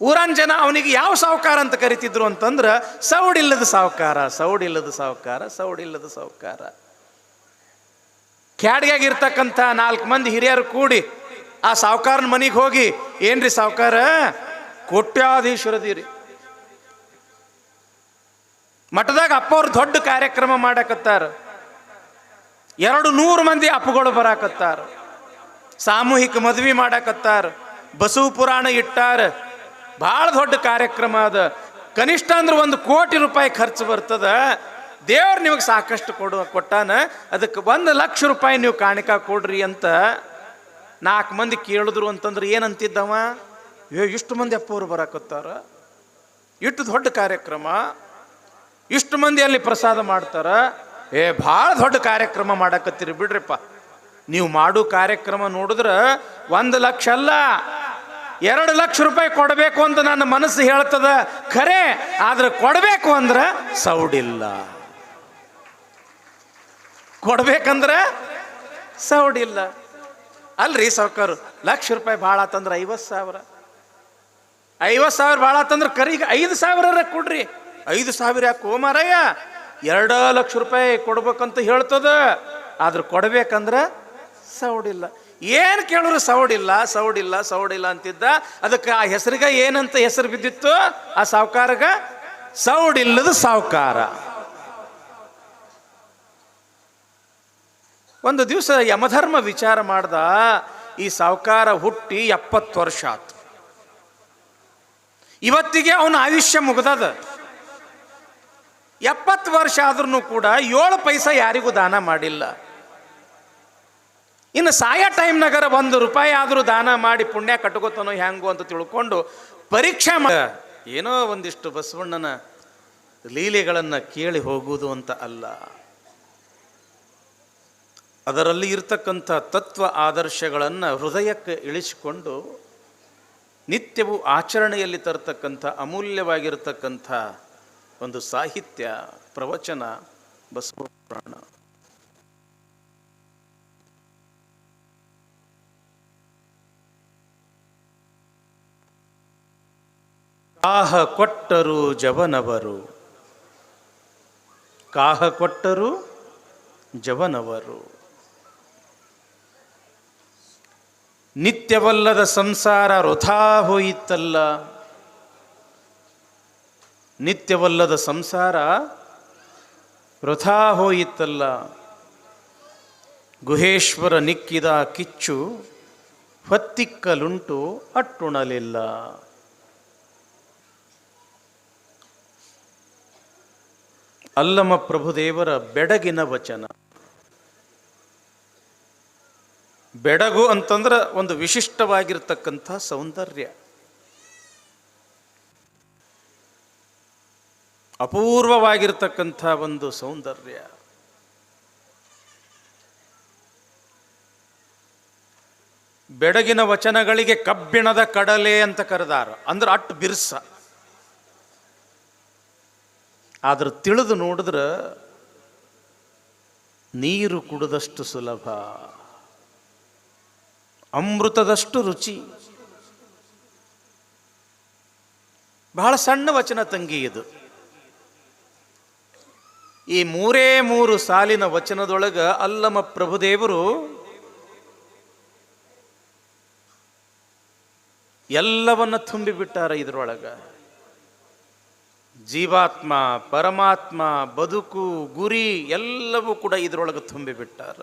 ಊರನ್ ಜನ ಅವನಿಗೆ ಯಾವ ಸಾಹುಕಾರ ಅಂತ ಕರಿತಿದ್ರು ಅಂತಂದ್ರೆ ಸೌಡಿಲ್ಲದ ಸಾಹುಕಾರ, ಸೌಡಿಲ್ಲದ ಸಾಹುಕಾರ, ಸೌಡಿಲ್ಲದ ಸಾಹುಕಾರ. ಕ್ಯಾಡ್ಗಾಗಿರ್ತಕ್ಕಂಥ 4 ಮಂದಿ ಹಿರಿಯರು ಕೂಡಿ ಆ ಸಾಹುಕಾರನ ಮನೆಗೆ ಹೋಗಿ, ಏನ್ರಿ ಸಾಹುಕಾರ, ಕೋಟ್ಯಾಧೀಶ್ವರದಿರಿ, ಮಠದಾಗ ಅಪ್ಪವ್ರು ದೊಡ್ಡ ಕಾರ್ಯಕ್ರಮ ಮಾಡಕತ್ತಾರ, 200 ಮಂದಿ ಅಪ್ಪಗಳು ಬರಾಕತ್ತಾರ, ಸಾಮೂಹಿಕ ಮದ್ವಿ ಮಾಡಕತ್ತಾರ, ಬಸವ ಪುರಾಣ ಇಟ್ಟಾರ, ಭಾಳ ದೊಡ್ಡ ಕಾರ್ಯಕ್ರಮ ಅದ, ಕನಿಷ್ಠ ಅಂದ್ರೆ 1 ಕೋಟಿ ರೂಪಾಯಿ ಖರ್ಚು ಬರ್ತದ, ದೇವ್ರು ನಿಮಗೆ ಸಾಕಷ್ಟು ಕೊಟ್ಟಾನ, ಅದಕ್ಕೆ 1 ಲಕ್ಷ ರೂಪಾಯಿ ನೀವು ಕಾಣಿಕ ಕೊಡ್ರಿ ಅಂತ 4 ಮಂದಿ ಕೇಳಿದ್ರು ಅಂತಂದ್ರೆ ಏನಂತಿದ್ದವ, ಇಷ್ಟು ಮಂದಿ ಅಪ್ಪವ್ರು ಬರಾಕತ್ತಾರ, ಇಷ್ಟು ದೊಡ್ಡ ಕಾರ್ಯಕ್ರಮ, ಇಷ್ಟು ಮಂದಿ ಅಲ್ಲಿ ಪ್ರಸಾದ ಮಾಡ್ತಾರ, ಭಾಳ ದೊಡ್ಡ ಕಾರ್ಯಕ್ರಮ ಮಾಡಕತ್ತೀರಿ ಬಿಡ್ರಿಪ್ಪ, ನೀವು ಮಾಡೋ ಕಾರ್ಯಕ್ರಮ ನೋಡಿದ್ರೆ 1 ಲಕ್ಷ ಅಲ್ಲ 2 ಲಕ್ಷ ರೂಪಾಯಿ ಕೊಡಬೇಕು ಅಂತ ನನ್ನ ಮನಸ್ಸು ಹೇಳ್ತದ ಖರೆ, ಆದ್ರೆ ಕೊಡಬೇಕು ಅಂದ್ರೆ ಸೌಡಿಲ್ಲ, ಕೊಡ್ಬೇಕಂದ್ರೆ ಸೌಡಿಲ್ಲ. ಅಲ್ರಿ ಸಾವ್ಕಾರು, 1 ಲಕ್ಷ ರೂಪಾಯಿ ಭಾಳ ಆತಂದ್ರೆ 50,000, 50,000 ಭಾಳ ಆತಂದ್ರೆ ಕರಿಗೆ 5,000 ಕೊಡ್ರಿ, 5,000 ಯಾಕೆ ಹೋಮಾರಯ್ಯ, 2 ಲಕ್ಷ ರೂಪಾಯಿ ಕೊಡ್ಬೇಕಂತ ಹೇಳ್ತದ, ಆದ್ರೆ ಕೊಡ್ಬೇಕಂದ್ರೆ ಸೌಡಿಲ್ಲ. ಏನು ಕೇಳಿದ್ರು ಸೌಡಿಲ್ಲ, ಸೌಡಿಲ್ಲ, ಸೌಡಿಲ್ಲ ಅಂತಿದ್ದ. ಅದಕ್ಕೆ ಆ ಹೆಸರಿಗೆ ಏನಂತ ಹೆಸರು ಬಿದ್ದಿತ್ತು ಆ ಸಾಹುಕಾರಗ, ಸೌಡಿಲ್ಲದ ಸಾಹುಕಾರ. ಒಂದು ದಿವಸ ಯಮಧರ್ಮ ವಿಚಾರ ಮಾಡ್ದ, ಈ ಸಾಹುಕಾರ ಹುಟ್ಟಿ 70 ವರ್ಷ ಆತು, ಇವತ್ತಿಗೆ ಅವನ ಆಯುಷ್ಯ ಮುಗ್ದದ. 70 ವರ್ಷ ಆದ್ರೂ ಕೂಡ 7 ಪೈಸಾ ಯಾರಿಗೂ ದಾನ ಮಾಡಿಲ್ಲ. ಇನ್ನು ಸಾಯ ಟೈಮ್ನಾಗರ 1 ರೂಪಾಯಿ ಆದರೂ ದಾನ ಮಾಡಿ ಪುಣ್ಯ ಕಟ್ಕೋತಾನೋ ಹ್ಯಾಂಗೋ ಅಂತ ತಿಳ್ಕೊಂಡು ಪರೀಕ್ಷೆ ಏನೋ ಒಂದಿಷ್ಟು ಬಸವಣ್ಣನ ಲೀಲೆಗಳನ್ನು ಕೇಳಿ ಹೋಗುವುದು ಅಂತ ಅಲ್ಲ, ಅದರಲ್ಲಿ ಇರ್ತಕ್ಕಂಥ ತತ್ವ ಆದರ್ಶಗಳನ್ನು ಹೃದಯಕ್ಕೆ ಇಳಿಸಿಕೊಂಡು ನಿತ್ಯವೂ ಆಚರಣೆಯಲ್ಲಿ ತರ್ತಕ್ಕಂಥ ಅಮೂಲ್ಯವಾಗಿರ್ತಕ್ಕಂಥ ಒಂದು ಸಾಹಿತ್ಯ ಪ್ರವಚನ ಬಸವ ಪುರಾಣ. ಕಾಹ ಕೊಟ್ಟರು ಜವನವರು, ಕಾಹ ಕೊಟ್ಟರು ಜವನವರು, ನಿತ್ಯವಲ್ಲದ ಸಂಸಾರ ವೃಥಾ ಹೋಯಿತಲ್ಲ, ನಿತ್ಯವಲ್ಲದ ಸಂಸಾರ ವೃಥಾ ಹೋಯಿತಲ್ಲ, ಗುಹೇಶ್ವರ ನಿಕ್ಕಿದ ಕಿಚ್ಚು ಹೊತ್ತಿಕ್ಕಲುಂಟು ಅಟ್ಟುಣಲಿಲ್ಲ. ಅಲ್ಲಮ ಪ್ರಭುದೇವರ ಬೆಡಗಿನ ವಚನ. ಬೆಡಗು ಅಂತಂದ್ರೆ ಒಂದು ವಿಶಿಷ್ಟವಾಗಿರ್ತಕ್ಕಂಥ ಸೌಂದರ್ಯ, ಅಪೂರ್ವವಾಗಿರ್ತಕ್ಕಂಥ ಒಂದು ಸೌಂದರ್ಯ. ಬೆಡಗಿನ ವಚನಗಳಿಗೆ ಕಬ್ಬಿಣದ ಕಡಲೆ ಅಂತ ಕರೆದಾರ, ಅಂದ್ರೆ ಅಟ್ಟು ಬಿರ್ಸ. ಆದ್ರೆ ತಿಳಿದು ನೋಡಿದ್ರೆ ನೀರು ಕುಡಿದಷ್ಟು ಸುಲಭ, ಅಮೃತದಷ್ಟು ರುಚಿ. ಬಹಳ ಸಣ್ಣ ವಚನ ತಂಗಿ ಇದು. ಈ 3 ಸಾಲಿನ ವಚನದೊಳಗ ಅಲ್ಲಮ ಪ್ರಭುದೇವರು ಎಲ್ಲವನ್ನ ತುಂಬಿಬಿಟ್ಟಾರ. ಇದರೊಳಗ ಜೀವಾತ್ಮ, ಪರಮಾತ್ಮ, ಬದುಕು, ಗುರಿ ಎಲ್ಲವೂ ಕೂಡ ಇದರೊಳಗೆ ತುಂಬಿಬಿಟ್ಟಾರ.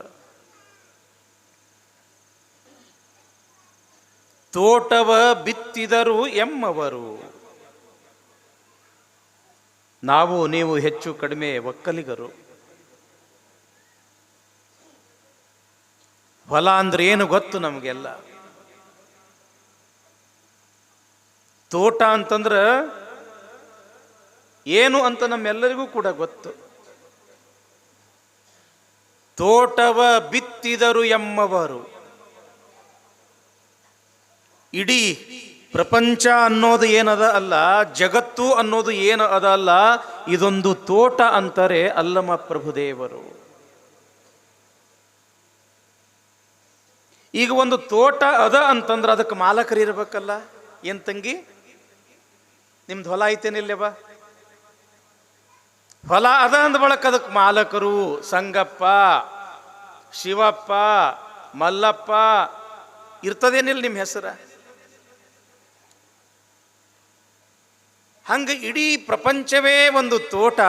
ತೋಟವ ಬಿತ್ತಿದರು ಎಮ್ಮವರು, ನಾವು ನೀವು ಹೆಚ್ಚು ಕಡಿಮೆ ಒಕ್ಕಲಿಗರು. ಹೊಲ ಅಂದ್ರೆ ಏನು ಗೊತ್ತು ನಮಗೆಲ್ಲ. ತೋಟ ಅಂತಂದ್ರೆ ಏನು ಅಂತ ನಮ್ಮೆಲ್ಲರಿಗೂ ಕೂಡ ಗೊತ್ತು. ತೋಟವ ಬಿತ್ತಿದರು ಎಮ್ಮವರು. ಇಡೀ ಪ್ರಪಂಚ ಅನ್ನೋದು ಏನದ ಅಲ್ಲ, ಜಗತ್ತು ಅನ್ನೋದು ಏನು ಅದ ಅಲ್ಲ, ಇದೊಂದು ತೋಟ ಅಂತಾರೆ ಅಲ್ಲಮ ಪ್ರಭುದೇವರು. ಈಗ ಒಂದು ತೋಟ ಅದ ಅಂತಂದ್ರೆ ಅದಕ್ಕೆ ಮಾಲಕರು ಇರ್ಬೇಕಲ್ಲ. ಏನ್ ತಂಗಿ, ನಿಮ್ದು ಹೊಲ ಐತೇನಿಲ್ಲವ? ಹೊಲ ಅದ ಅಂದ ಬಳಕ ಅದಕ್ಕೆ ಮಾಲಕರು ಸಂಗಪ್ಪ, ಶಿವಪ್ಪ, ಮಲ್ಲಪ್ಪ ಇರ್ತದೇನಿಲ್ಲ ನಿಮ್ಮ ಹೆಸರ. ಹಂಗ ಇಡೀ ಪ್ರಪಂಚವೇ ಒಂದು ತೋಟ.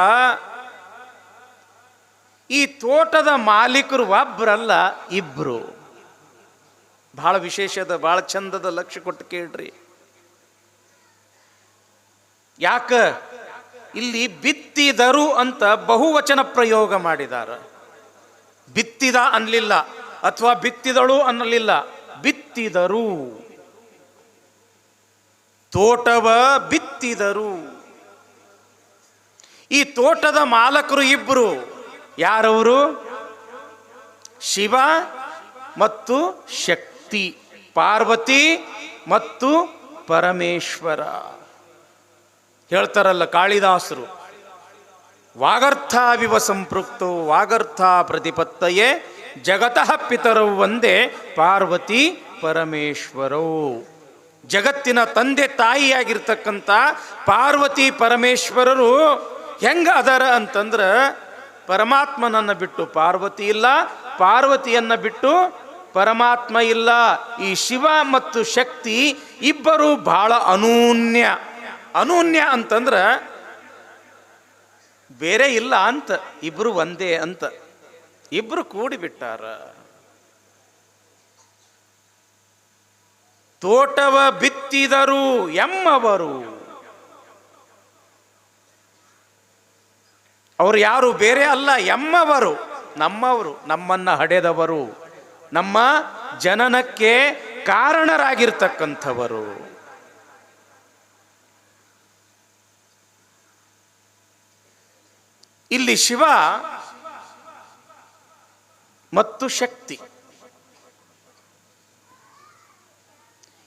ಈ ತೋಟದ ಮಾಲೀಕರು ಒಬ್ಬರಲ್ಲ, ಇಬ್ರು. ಬಹಳ ವಿಶೇಷದ, ಬಹಳ ಚಂದದ, ಲಕ್ಷ್ಯ ಕೊಟ್ಟು ಕೇಳ್ರಿ. ಯಾಕ ಇಲ್ಲಿ ಬಿತ್ತಿದರು ಅಂತ ಬಹುವಚನ ಪ್ರಯೋಗ ಮಾಡಿದಾರ. ಬಿತ್ತಿದ ಅನ್ನಲಿಲ್ಲ, ಅಥವಾ ಬಿತ್ತಿದಳು ಅನ್ನಲಿಲ್ಲ, ಬಿತ್ತಿದರು. ತೋಟವ ಬಿತ್ತಿದರು. ಈ ತೋಟದ ಮಾಲಕರು ಇಬ್ರು. ಯಾರವರು? ಶಿವ ಮತ್ತು ಶಕ್ತಿ, ಪಾರ್ವತಿ ಮತ್ತು ಪರಮೇಶ್ವರ. ಹೇಳ್ತಾರಲ್ಲ ಕಾಳಿದಾಸರು, ವಾಗರ್ಥಾವಿವ ಸಂಪೃಕ್ತೋ ವಾಗರ್ಥ ಪ್ರತಿಪತ್ತಯೇ ಜಗತಃ ಪಿತರೌ ಒಂದೇ ಪಾರ್ವತಿ ಪರಮೇಶ್ವರೌ. ಜಗತ್ತಿನ ತಂದೆ ತಾಯಿಯಾಗಿರ್ತಕ್ಕಂಥ ಪಾರ್ವತಿ ಪರಮೇಶ್ವರರು ಹೆಂಗ ಅದರ ಅಂತಂದ್ರೆ, ಪರಮಾತ್ಮನನ್ನು ಬಿಟ್ಟು ಪಾರ್ವತಿ ಇಲ್ಲ, ಪಾರ್ವತಿಯನ್ನು ಬಿಟ್ಟು ಪರಮಾತ್ಮ ಇಲ್ಲ. ಈ ಶಿವ ಮತ್ತು ಶಕ್ತಿ ಇಬ್ಬರು ಬಹಳ ಅನೂನ್ಯ. ಅನೂನ್ಯ ಅಂತಂದ್ರೆ ಬೇರೆ ಇಲ್ಲ ಅಂತ, ಇಬ್ರು ಒಂದೇ ಅಂತ. ಇಬ್ರು ಕೂಡಿಬಿಟ್ಟಾರ. ತೋಟವ ಬಿತ್ತಿದರು ಎಮ್ಮವರು. ಅವರು ಯಾರು? ಬೇರೆ ಅಲ್ಲ, ಎಮ್ಮವರು, ನಮ್ಮವರು, ನಮ್ಮನ್ನ ಹಡೆದವರು, ನಮ್ಮ ಜನನಕ್ಕೆ ಕಾರಣರಾಗಿರ್ತಕ್ಕಂಥವರು. ಇಲ್ಲಿ ಶಿವ ಮತ್ತು ಶಕ್ತಿ.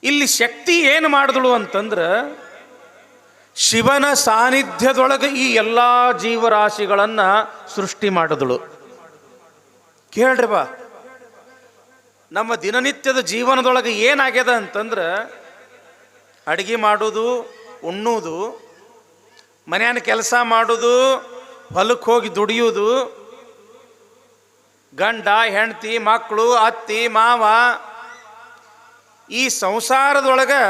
ಇಲ್ಲಿ ಶಕ್ತಿ ಏನು ಮಾಡಿದಳು ಅಂತಂದ್ರೆ, ಶಿವನ ಸಾನ್ನಿಧ್ಯದೊಳಗೆ ಈ ಎಲ್ಲ ಜೀವರಾಶಿಗಳನ್ನು ಸೃಷ್ಟಿ ಮಾಡಿದಳು. ಕೇಳ್ರಿ ಬಾ, ನಮ್ಮ ದಿನನಿತ್ಯದ ಜೀವನದೊಳಗೆ ಏನಾಗ್ಯದ ಅಂತಂದ್ರೆ, ಅಡುಗೆ ಮಾಡೋದು, ಉಣ್ಣೋದು, ಮನೆಯನ್ನ ಕೆಲಸ ಮಾಡೋದು, ಹೊಲಕ್ಕೆ ಹೋಗಿ ದುಡಿಯೋದು, ಗಂಡ ಹೆಂಡತಿ ಮಕ್ಕಳು ಅತ್ತಿ ಮಾವ, ಈ ಸಂಸಾರದೊಳಗೆ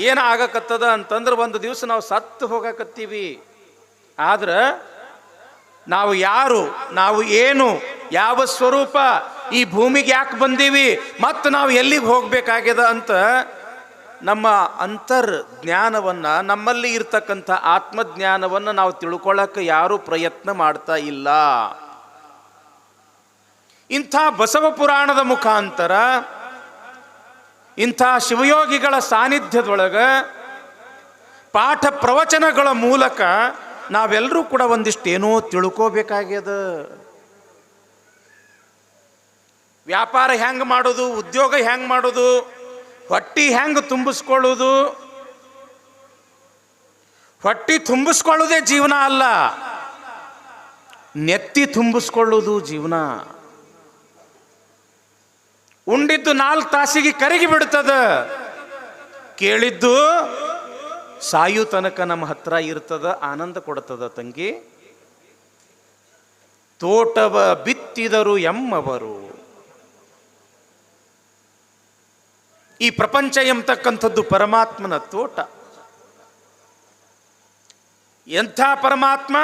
ಏನು ಆಗಕತ್ತದ ಅಂತಂದ್ರೆ, ಒಂದು ದಿವಸ ನಾವು ಸತ್ತು ಹೋಗಕತ್ತೀವಿ. ಆದ್ರೆ ನಾವು ಯಾರು, ನಾವು ಏನು, ಯಾವ ಸ್ವರೂಪ, ಈ ಭೂಮಿಗೆ ಯಾಕೆ ಬಂದೀವಿ, ಮತ್ತು ನಾವು ಎಲ್ಲಿಗೆ ಹೋಗ್ಬೇಕಾಗ್ಯದ ಅಂತ ನಮ್ಮ ಅಂತರ್ ಜ್ಞಾನವನ್ನು, ನಮ್ಮಲ್ಲಿ ಇರ್ತಕ್ಕಂಥ ಆತ್ಮಜ್ಞಾನವನ್ನು ನಾವು ತಿಳ್ಕೊಳ್ಳೋಕೆ ಯಾರೂ ಪ್ರಯತ್ನ ಮಾಡ್ತಾ ಇಲ್ಲ. ಇಂಥ ಬಸವ ಪುರಾಣದ ಮುಖಾಂತರ, ಇಂಥ ಶಿವಯೋಗಿಗಳ ಸಾನ್ನಿಧ್ಯದೊಳಗೆ ಪಾಠ ಪ್ರವಚನಗಳ ಮೂಲಕ ನಾವೆಲ್ಲರೂ ಕೂಡ ಒಂದಿಷ್ಟು ಏನೋ ತಿಳ್ಕೋಬೇಕಾಗ್ಯದ. ವ್ಯಾಪಾರ ಹೆಂಗೆ ಮಾಡೋದು, ಉದ್ಯೋಗ ಹೆಂಗೆ ಮಾಡೋದು, ಹೊಟ್ಟಿ ಹೆಂಗೆ ತುಂಬಿಸ್ಕೊಳ್ಳೋದು. ಹೊಟ್ಟಿ ತುಂಬಿಸ್ಕೊಳ್ಳೋದೇ ಜೀವನ ಅಲ್ಲ, ನೆತ್ತಿ ತುಂಬಿಸ್ಕೊಳ್ಳೋದು ಜೀವನ. ಉಂಡಿದ್ದು 4 ತಾಸಿಗೆ ಕರಗಿ ಬಿಡ್ತದ, ಕೇಳಿದ್ದು ಸಾಯು ತನಕ ನಮ್ಮ ಹತ್ರ ಇರ್ತದ, ಆನಂದ ಕೊಡ್ತದ ತಂಗಿ. ತೋಟವ ಬಿತ್ತಿದರು ಎಮ್ಮವರು. ಈ ಪ್ರಪಂಚ ಎಂಬತಕ್ಕಂಥದ್ದು ಪರಮಾತ್ಮನ ತೋಟ. ಎಂಥ ಪರಮಾತ್ಮ?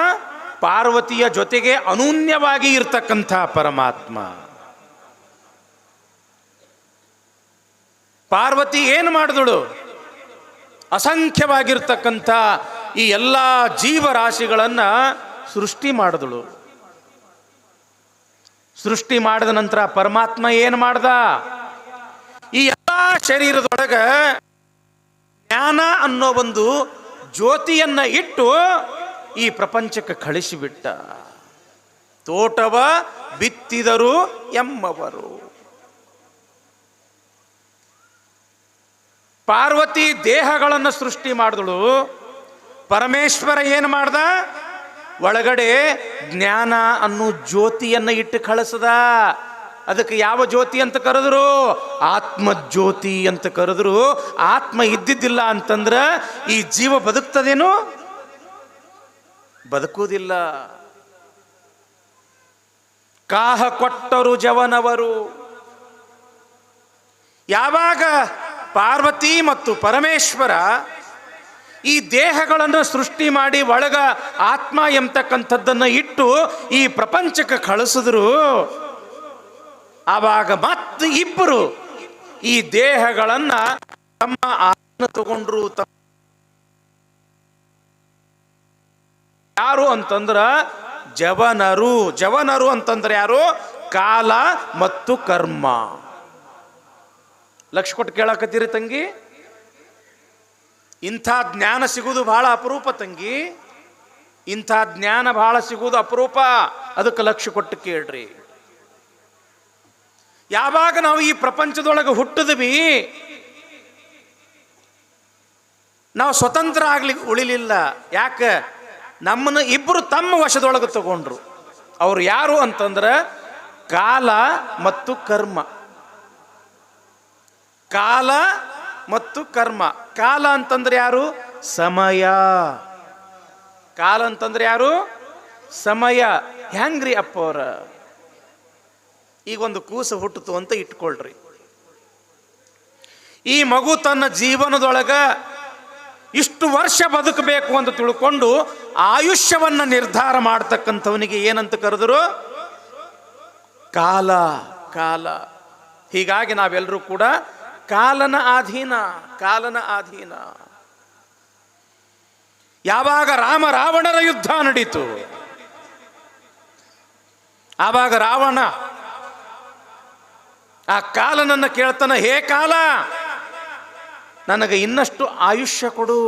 ಪಾರ್ವತಿಯ ಜೊತೆಗೆ ಅನೂನ್ಯವಾಗಿ ಇರ್ತಕ್ಕಂಥ ಪರಮಾತ್ಮ. ಪಾರ್ವತಿ ಏನು ಮಾಡಿದಳು? ಅಸಂಖ್ಯವಾಗಿರ್ತಕ್ಕಂಥ ಈ ಎಲ್ಲ ಜೀವರಾಶಿಗಳನ್ನು ಸೃಷ್ಟಿ ಮಾಡಿದಳು. ಸೃಷ್ಟಿ ಮಾಡಿದ ನಂತರ ಪರಮಾತ್ಮ ಏನು ಮಾಡ್ದ? ಈ ಎಲ್ಲ ಶರೀರದೊಳಗೆ ಜ್ಞಾನ ಅನ್ನೋ ಒಂದು ಜ್ಯೋತಿಯನ್ನ ಇಟ್ಟು ಈ ಪ್ರಪಂಚಕ್ಕೆ ಕಳಿಸಿಬಿಟ್ಟ. ತೋಟವ ಬಿತ್ತಿದರು ಎಮ್ಮವರು. ಪಾರ್ವತಿ ದೇಹಗಳನ್ನು ಸೃಷ್ಟಿ ಮಾಡಿದಳು, ಪರಮೇಶ್ವರ ಏನು ಮಾಡ್ದ? ಒಳಗಡೆ ಜ್ಞಾನ ಅನ್ನೋ ಜ್ಯೋತಿಯನ್ನು ಇಟ್ಟು ಕಳಿಸದ. ಅದಕ್ಕೆ ಯಾವ ಜ್ಯೋತಿ ಅಂತ ಕರೆದ್ರು? ಆತ್ಮಜ್ಯೋತಿ ಅಂತ ಕರೆದ್ರು. ಆತ್ಮ ಇದ್ದಿದ್ದಿಲ್ಲ ಅಂತಂದ್ರ ಈ ಜೀವ ಬದುಕ್ತದೇನು? ಬದುಕುವುದಿಲ್ಲ. ಕಾಹ ಕೊಟ್ಟರು ಜವನವರು. ಯಾವಾಗ ಪಾರ್ವತಿ ಮತ್ತು ಪರಮೇಶ್ವರ ಈ ದೇಹಗಳನ್ನು ಸೃಷ್ಟಿ ಮಾಡಿ ಒಳಗ ಆತ್ಮ ಎಂಬತಕ್ಕಂಥದ್ದನ್ನು ಇಟ್ಟು ಈ ಪ್ರಪಂಚಕ್ಕೆ ಕಳಿಸಿದ್ರು, ಆವಾಗ ಮತ್ತೆ ಇಬ್ಬರು ಈ ದೇಹಗಳನ್ನ ತಮ್ಮ ಆತ್ಮ ತಗೊಂಡ್ರು. ಯಾರು ಅಂತಂದ್ರ ಜವನರು. ಜವನರು ಅಂತಂದ್ರೆ ಯಾರು? ಕಾಲ ಮತ್ತು ಕರ್ಮ. ಲಕ್ಷ ಕೊಟ್ಟು ಕೇಳಕತ್ತೀರಿ ತಂಗಿ? ಇಂಥ ಜ್ಞಾನ ಸಿಗುವುದು ಬಹಳ ಅಪರೂಪ ತಂಗಿ. ಇಂಥ ಜ್ಞಾನ ಬಹಳ ಸಿಗುವುದು ಅಪರೂಪ. ಅದಕ್ಕೆ ಲಕ್ಷ ಕೊಟ್ಟು ಕೇಳ್ರಿ. ಯಾವಾಗ ನಾವು ಈ ಪ್ರಪಂಚದೊಳಗೆ ಹುಟ್ಟಿದ್ವಿ, ನಾವು ಸ್ವತಂತ್ರ ಆಗ್ಲಿಕ್ಕೆ ಉಳಿಲಿಲ್ಲ. ಯಾಕೆ? ನಮ್ಮನ್ನು ಇಬ್ಬರು ತಮ್ಮ ವಶದೊಳಗೆ ತಗೊಂಡ್ರು. ಅವ್ರು ಯಾರು ಅಂತಂದ್ರೆ ಕಾಲ ಮತ್ತು ಕರ್ಮ. ಕಾಲ ಮತ್ತು ಕರ್ಮ. ಕಾಲ ಅಂತಂದ್ರೆ ಯಾರು? ಸಮಯ. ಕಾಲ ಅಂತಂದ್ರೆ ಯಾರು? ಸಮಯ. ಹೆಂಗ್ರಿ ಅಪ್ಪವ್ರ? ಈಗ ಒಂದು ಕೂಸು ಹುಟ್ಟಿತು ಅಂತ ಇಟ್ಕೊಳ್ರಿ. ಈ ಮಗು ತನ್ನ ಜೀವನದೊಳಗ ಇಷ್ಟು ವರ್ಷ ಬದುಕಬೇಕು ಅಂತ ತಿಳ್ಕೊಂಡು ಆಯುಷ್ಯವನ್ನ ನಿರ್ಧಾರ ಮಾಡ್ತಕ್ಕಂಥವನಿಗೆ ಏನಂತ ಕರೆದರು? ಕಾಲ. ಕಾಲ. ಹೀಗಾಗಿ ನಾವೆಲ್ಲರೂ ಕೂಡ ಕಾಲನ ಅಧೀನ. ಕಾಲನ ಅಧೀನ. ಯಾವಾಗ ರಾಮ ರಾವಣರ ಯುದ್ಧ ನಡೀತು, ಆವಾಗ ರಾವಣ ಆ ಕಾಲನನ್ನ ಕೇಳ್ತಾನ, ಹೇ ಕಾಲ, ನನಗೆ ಇನ್ನಷ್ಟು ಆಯುಷ್ಯ ಕೊಡು.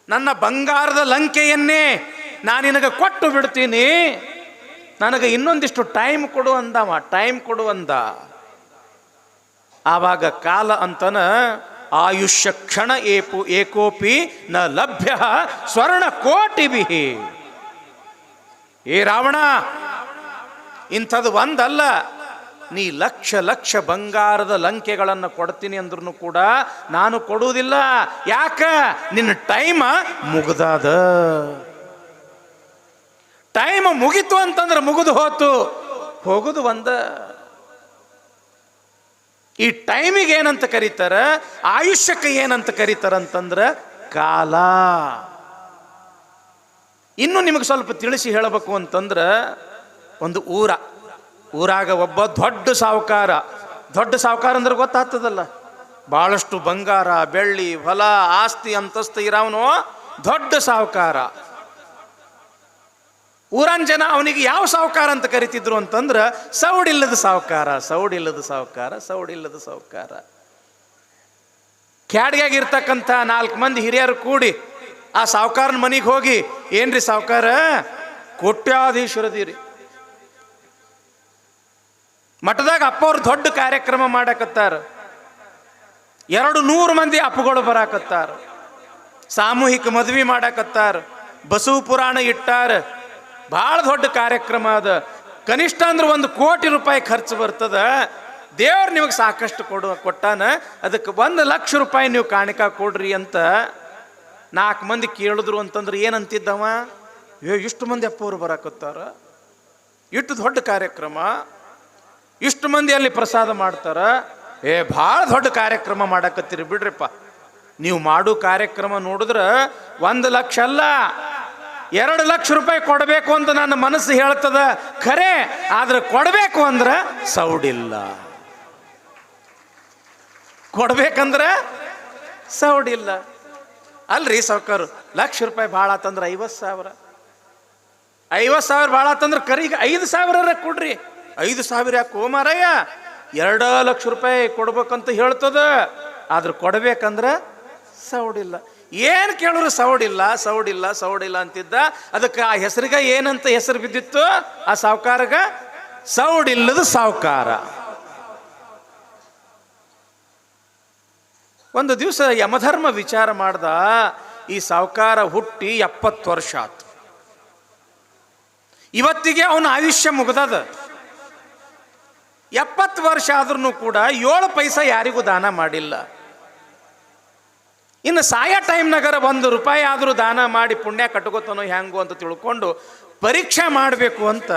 ನನ್ನ ಬಂಗಾರದ ಲಂಕೆಯನ್ನೇ ನಾನು ನಿನಗೆ ಕೊಟ್ಟು ಬಿಡ್ತೀನಿ, ನನಗೆ ಇನ್ನೊಂದಿಷ್ಟು ಟೈಮ್ ಕೊಡು ಅಂದವ. ಟೈಮ್ ಕೊಡು ಅಂದ. ಆವಾಗ ಕಾಲ ಅಂತನ, ಆಯುಷ್ಯ ಕ್ಷಣ ಏಕೋಪಿ ನ ಲಭ್ಯ ಸ್ವರ್ಣ ಕೋಟಿಭಿ. ಏ ರಾವಣ, ಇಂಥದ್ದು ಒಂದಲ್ಲ, ನೀ ಲಕ್ಷ ಲಕ್ಷ ಬಂಗಾರದ ಲಂಕೆಗಳನ್ನು ಕೊಡ್ತೀನಿ ಅಂದ್ರೂ ಕೂಡ ನಾನು ಕೊಡುವುದಿಲ್ಲ. ಯಾಕ? ನಿನ್ನ ಟೈಮ್ ಮುಗ್ದಾದ. ಟೈಮ್ ಮುಗಿತು ಅಂತಂದ್ರೆ ಮುಗಿದು ಹೋತು. ಹೋಗುದು ಒಂದ. ಈ ಟೈಮಿಗೆ ಏನಂತ ಕರೀತಾರ? ಆಯುಷ್ಯಕ್ಕೆ ಏನಂತ ಕರೀತಾರಂತಂದ್ರೆ ಕಾಲ. ಇನ್ನು ನಿಮಗೆ ಸ್ವಲ್ಪ ತಿಳಿಸಿ ಹೇಳಬೇಕು ಅಂತಂದ್ರೆ, ಒಂದು ಊರಾಗ ಒಬ್ಬ ದೊಡ್ಡ ಸಾಹುಕಾರ. ದೊಡ್ಡ ಸಾಹುಕಾರ ಅಂದ್ರೆ ಗೊತ್ತಾಗ್ತದಲ್ಲ, ಬಹಳಷ್ಟು ಬಂಗಾರ ಬೆಳ್ಳಿ ಹೊಲ ಆಸ್ತಿ ಅಂತಸ್ತು ಇರೋವನು ದೊಡ್ಡ ಸಾಹುಕಾರ. ಊರನ್ ಜನ ಅವನಿಗೆ ಯಾವ ಸಾಹುಕಾರ ಅಂತ ಕರಿತಿದ್ರು ಅಂತಂದ್ರೆ ಸೌಡಿಲ್ಲದ ಸಾಹುಕಾರ. ಸೌಡಿಲ್ಲದ ಸಾಹುಕಾರ. ಸೌಡಿಲ್ಲದ ಸಾಹುಕಾರ. ಕ್ಯಾಡ್ಗಾಗಿರ್ತಕ್ಕಂಥ 4 ಮಂದಿ ಹಿರಿಯರು ಕೂಡಿ ಆ ಸಾಹುಕಾರನ ಮನೆಗೆ ಹೋಗಿ, ಏನ್ರಿ ಸಾಹುಕಾರ, ಕೋಟ್ಯಾಧೀಶ್ವರದಿರಿ, ಮಠದಾಗ ಅಪ್ಪವ್ರು ದೊಡ್ಡ ಕಾರ್ಯಕ್ರಮ ಮಾಡಕತ್ತಾರ, 200 ಮಂದಿ ಅಪ್ಪಗಳು ಬರಾಕತ್ತಾರ, ಸಾಮೂಹಿಕ ಮದ್ವಿ ಮಾಡಕತ್ತಾರ, ಬಸವ ಪುರಾಣ ಇಟ್ಟಾರ, ಭಾಳ ದೊಡ್ಡ ಕಾರ್ಯಕ್ರಮ ಅದ, ಕನಿಷ್ಠ ಅಂದ್ರೆ 1 ಕೋಟಿ ರೂಪಾಯಿ ಖರ್ಚು ಬರ್ತದ. ದೇವ್ರು ನಿಮಗೆ ಸಾಕಷ್ಟು ಕೊಟ್ಟಾನ, ಅದಕ್ಕೆ 1 ಲಕ್ಷ ರೂಪಾಯಿ ನೀವು ಕಾಣಿಕ ಕೊಡ್ರಿ ಅಂತ 4 ಮಂದಿ ಕೇಳಿದ್ರು ಅಂತಂದ್ರೆ ಏನಂತಿದ್ದವ? ಇಷ್ಟು ಮಂದಿ ಅಪ್ಪವ್ರು ಬರಾಕತ್ತಾರ, ಇಷ್ಟು ದೊಡ್ಡ ಕಾರ್ಯಕ್ರಮ, ಇಷ್ಟು ಮಂದಿ ಅಲ್ಲಿ ಪ್ರಸಾದ ಮಾಡ್ತಾರ, ಭಾಳ ದೊಡ್ಡ ಕಾರ್ಯಕ್ರಮ ಮಾಡಕತ್ತೀರಿ ಬಿಡ್ರಿಪ್ಪ. ನೀವು ಮಾಡೋ ಕಾರ್ಯಕ್ರಮ ನೋಡಿದ್ರೆ 1 ಲಕ್ಷ ಅಲ್ಲ 2 ಲಕ್ಷ ರೂಪಾಯಿ ಕೊಡಬೇಕು ಅಂತ ನನ್ನ ಮನಸ್ಸು ಹೇಳ್ತದ ಖರೆ. ಆದ್ರೆ ಕೊಡಬೇಕು ಅಂದ್ರೆ ಸೌಡಿಲ್ಲ. ಕೊಡ್ಬೇಕಂದ್ರೆ ಸೌಡಿಲ್ಲ. ಅಲ್ರಿ ಸಾವ್ಕಾರು, 1 ಲಕ್ಷ ರೂಪಾಯಿ ಭಾಳ ಆತಂದ್ರೆ 50,000, 50,000 ಭಾಳ ಆತಂದ್ರೆ ಕರಿಗೆ 5,000 ಕೊಡ್ರಿ. 5,000 ಯಾಕೆ ಮಾರಯ್ಯ? 2 ಲಕ್ಷ ರೂಪಾಯಿ ಕೊಡ್ಬೇಕಂತ ಹೇಳ್ತದ. ಆದ್ರೆ ಕೊಡ್ಬೇಕಂದ್ರೆ ಸೌಡಿಲ್ಲ. ಏನು ಕೇಳಿದ್ರು ಸೌಡಿಲ್ಲ ಸೌಡಿಲ್ಲ ಸೌಡಿಲ್ಲ ಅಂತಿದ್ದ. ಅದಕ್ಕೆ ಆ ಹೆಸರಿಗೆ ಏನಂತ ಹೆಸರು ಬಿದ್ದಿತ್ತು ಆ ಸಾಹುಕಾರಗ? ಸೌಡಿಲ್ಲದ ಸಾಹುಕಾರ. ಒಂದು ದಿವಸ ಯಮಧರ್ಮ ವಿಚಾರ ಮಾಡ್ದ, ಈ ಸಾಹುಕಾರ ಹುಟ್ಟಿ 70 ವರ್ಷ ಆತು, ಇವತ್ತಿಗೆ ಅವನ ಆಯುಷ್ಯ ಮುಗ್ದದ. 70 ವರ್ಷ ಆದ್ರೂ ಕೂಡ 7 ಪೈಸಾ ಯಾರಿಗೂ ದಾನ ಮಾಡಿಲ್ಲ. ಇನ್ನು ಸಾಯ ಟೈಮ್ನಾಗರ 1 ರೂಪಾಯಿ ಆದರೂ ದಾನ ಮಾಡಿ ಪುಣ್ಯ ಕಟ್ಕೋತಾನೋ ಹ್ಯಾಂಗೋ ಅಂತ ತಿಳ್ಕೊಂಡು ಪರೀಕ್ಷೆ ಮಾಡಬೇಕು ಅಂತ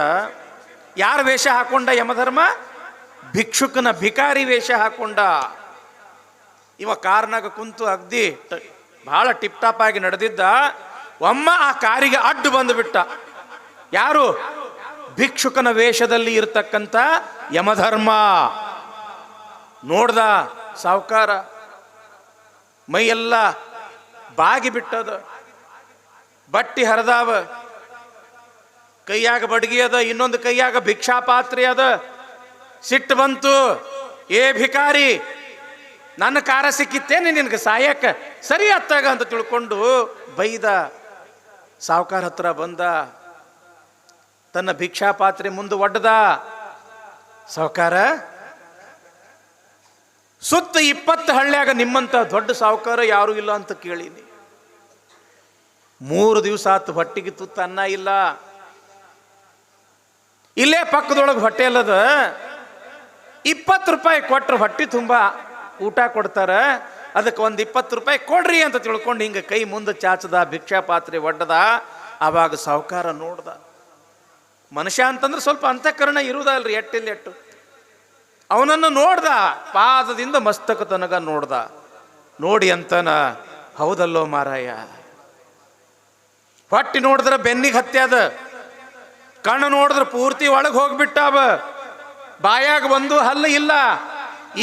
ಯಾರ ವೇಷ ಹಾಕೊಂಡ ಯಮಧರ್ಮ? ಭಿಕ್ಷುಕನ ಭಿಕಾರಿ ವೇಷ ಹಾಕೊಂಡ. ಇವ ಕಾರ್ನಾಗ ಕುಂತು ಅಗ್ದಿ ಬಹಳ ಟಿಪ್ ಟಾಪ್ ಆಗಿ ನಡೆದಿದ್ದ. ಒಮ್ಮ ಆ ಕಾರಿಗೆ ಅಡ್ಡು ಬಂದುಬಿಟ್ಟ. ಯಾರು? ಭಿಕ್ಷುಕನ ವೇಷದಲ್ಲಿ ಇರತಕ್ಕಂಥ ಯಮಧರ್ಮ. ನೋಡ್ದ ಸಾವುಕಾರ, ಮೈಯೆಲ್ಲ ಬಾಗಿ ಬಿಟ್ಟದ, ಬಟ್ಟಿ ಹರಿದಾವ, ಕೈಯಾಗ ಬಡಗಿ ಅದ, ಇನ್ನೊಂದು ಕೈಯಾಗ ಭಿಕ್ಷಾ ಪಾತ್ರೆ ಅದ. ಸಿಟ್ಟು ಬಂತು. ಏ ಭಿಕಾರಿ, ನನ್ನ ಕಾರ ಸಿಕ್ಕಿತ್ತೇನೆ ನಿನಗೆ ಸಾಯಕ್ಕ? ಸರಿ ಅತ್ತಾಗ ಅಂತ ತಿಳ್ಕೊಂಡು ಬೈದ. ಸಾವುಕಾರ ಹತ್ರ ಬಂದ, ತನ್ನ ಭಿಕ್ಷಾ ಪಾತ್ರೆ ಮುಂದೆ ಒಡ್ಡದ. ಸಾವುಕಾರ, ಸುತ್ತ 20 ಹಳ್ಳ್ಯಾಗ ನಿಮ್ಮಂತ ದೊಡ್ಡ ಸಾವುಕಾರ ಯಾರು ಇಲ್ಲ ಅಂತ ಕೇಳೀನಿ. 3 ದಿವಸ ಆತು ಹೊಟ್ಟಿಗೆ ತುತ್ತ ಅನ್ನ ಇಲ್ಲ. ಇಲ್ಲೇ ಪಕ್ಕದೊಳಗೆ ಹೋಟೆಲ್ ಅದ, 20 ರೂಪಾಯಿ ಕೊಟ್ರೆ ಹೊಟ್ಟಿ ತುಂಬ ಊಟ ಕೊಡ್ತಾರ, ಅದಕ್ಕೆ ಒಂದು 20 ರೂಪಾಯಿ ಕೊಡ್ರಿ ಅಂತ ತಿಳ್ಕೊಂಡು ಹಿಂಗೆ ಕೈ ಮುಂದೆ ಚಾಚದ, ಭಿಕ್ಷಾ ಪಾತ್ರೆ ಒಡ್ಡದ. ಆವಾಗ ಸಾವುಕಾರ ನೋಡ್ದ. ಮನುಷ್ಯ ಅಂತಂದ್ರೆ ಸ್ವಲ್ಪ ಅಂತಃಕರಣ ಇರುವುದಲ್ರಿ, ಎಟ್ಟಿಲ್ಲ ಎಟ್ಟು. ಅವನನ್ನು ನೋಡ್ದ, ಪಾದದಿಂದ ಮಸ್ತಕ ತನಗ ನೋಡ್ದ. ನೋಡಿ ಅಂತನ, ಹೌದಲ್ಲೋ ಮಾರಾಯ, ಹೊಟ್ಟಿ ನೋಡಿದ್ರೆ ಬೆನ್ನಿಗೆ ಹತ್ಯಾದ, ಕಣ್ಣು ನೋಡಿದ್ರೆ ಪೂರ್ತಿ ಒಳಗೆ ಹೋಗ್ಬಿಟ್ಟಾವ, ಬಾಯಾಗ ಒಂದು ಹಲ್ಲು ಇಲ್ಲ.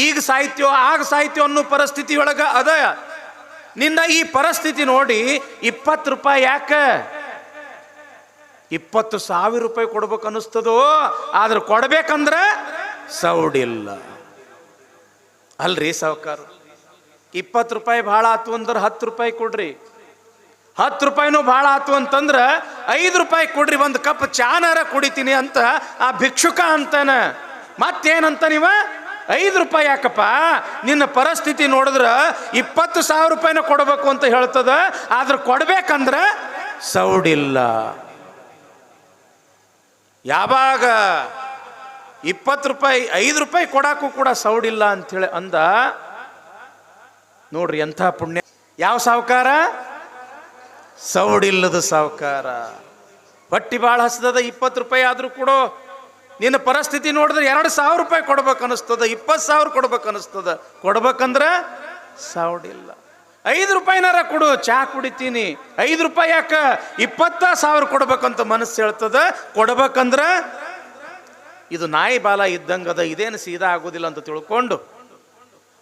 ಈಗ ಸಾಹಿತ್ಯ ಆಗ ಸಾಹಿತ್ಯ ಅನ್ನೋ ಪರಿಸ್ಥಿತಿ ಒಳಗ ಅದ. ನಿನ್ನ ಈ ಪರಿಸ್ಥಿತಿ ನೋಡಿ 20 ರೂಪಾಯಿ ಯಾಕ? 20,000 ರೂಪಾಯಿ ಕೊಡ್ಬೇಕು ಅನಿಸ್ತದೋ, ಆದ್ರೆ ಕೊಡ್ಬೇಕಂದ್ರೆ ಸೌಡಿಲ್ಲ. ಅಲ್ರಿ ಸಾವುಕಾರ, 20 ರೂಪಾಯಿ ಭಾಳ ಆತು ಅಂದ್ರೆ 10 ರೂಪಾಯಿ ಕೊಡ್ರಿ, 10 ರೂಪಾಯಿನೂ ಭಾಳ ಆತು ಅಂತಂದ್ರೆ 5 ರೂಪಾಯಿ ಕೊಡ್ರಿ, ಒಂದು ಕಪ್ ಚಾನಾರ ಕುಡಿತೀನಿ ಅಂತ ಆ ಭಿಕ್ಷುಕ ಅಂತಾನ. ಮತ್ತೇನಂತ ನೀವ 5 ರೂಪಾಯಿ ಯಾಕಪ್ಪ? ನಿನ್ನ ಪರಿಸ್ಥಿತಿ ನೋಡಿದ್ರ 20,000 ರೂಪಾಯಿನ ಕೊಡಬೇಕು ಅಂತ ಹೇಳ್ತದ, ಆದ್ರೆ ಕೊಡ್ಬೇಕಂದ್ರೆ ಸೌಡಿಲ್ಲ. ಯಾವಾಗ 20 ರೂಪಾಯಿ 5 ರೂಪಾಯಿ ಕೊಡಾಕು ಕೂಡ ಸೌಡಿಲ್ಲ ಅಂಥೇಳಿ ಅಂದ. ನೋಡ್ರಿ ಎಂಥ ಪುಣ್ಯ. ಯಾವ ಸಾವುಕಾರ? ಸೌಡಿಲ್ಲದ ಸಾವುಕಾರ. ಹೊಟ್ಟಿ ಭಾಳ ಹಸದ, 20 ರೂಪಾಯಿ ಆದ್ರೂ ಕೊಡೋ. ನಿನ್ನ ಪರಿಸ್ಥಿತಿ ನೋಡಿದ್ರೆ 2,000 ರೂಪಾಯಿ ಕೊಡ್ಬೇಕು ಅನಿಸ್ತದ, 20,000 ಕೊಡ್ಬೇಕು ಅನಿಸ್ತದ. ಕೊಡ್ಬೇಕಂದ್ರೆ ಸೌಡಿಲ್ಲ. 5 ರೂಪಾಯಿನಾರ ಕೊಡು, ಚಾ ಕುಡಿತೀನಿ. 5 ರೂಪಾಯಿ ಯಾಕ? 20,000 ಕೊಡ್ಬೇಕಂತ ಮನಸ್ಸು ಹೇಳ್ತದ. ಕೊಡ್ಬೇಕಂದ್ರೆ ಇದು ನಾಯಿ ಬಾಲ ಇದ್ದಂಗದ, ಇದೇನು ಸೀದಾ ಆಗೋದಿಲ್ಲ ಅಂತ ತಿಳ್ಕೊಂಡು